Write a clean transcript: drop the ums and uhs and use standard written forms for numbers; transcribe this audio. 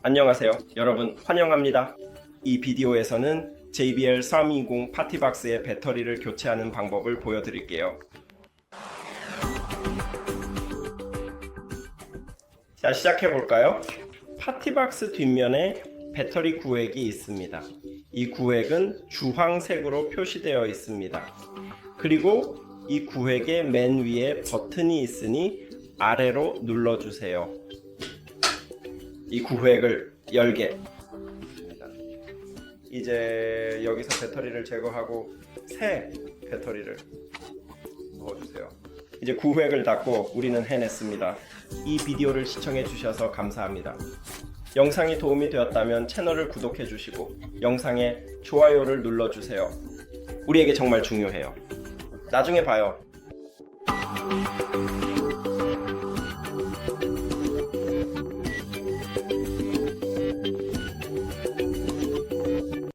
안녕하세요. 여러분 환영합니다. 이 비디오에서는 JBL 320 파티박스의 배터리를 교체하는 방법을 보여드릴게요. 자, 시작해볼까요? 파티박스 뒷면에 배터리 구획이 있습니다. 이 구획은 주황색으로 표시되어 있습니다. 그리고 이 구획의 맨 위에 버튼이 있으니 아래로 눌러주세요. 이 구획을 열게. 이제 여기서 배터리를 제거하고 새 배터리를 넣어주세요. 이제 구획을 닫고 우리는 해냈습니다. 이 비디오를 시청해 주셔서 감사합니다. 영상이 도움이 되었다면 채널을 구독해 주시고 영상에 좋아요를 눌러주세요. 우리에게 정말 중요해요. 나중에 봐요.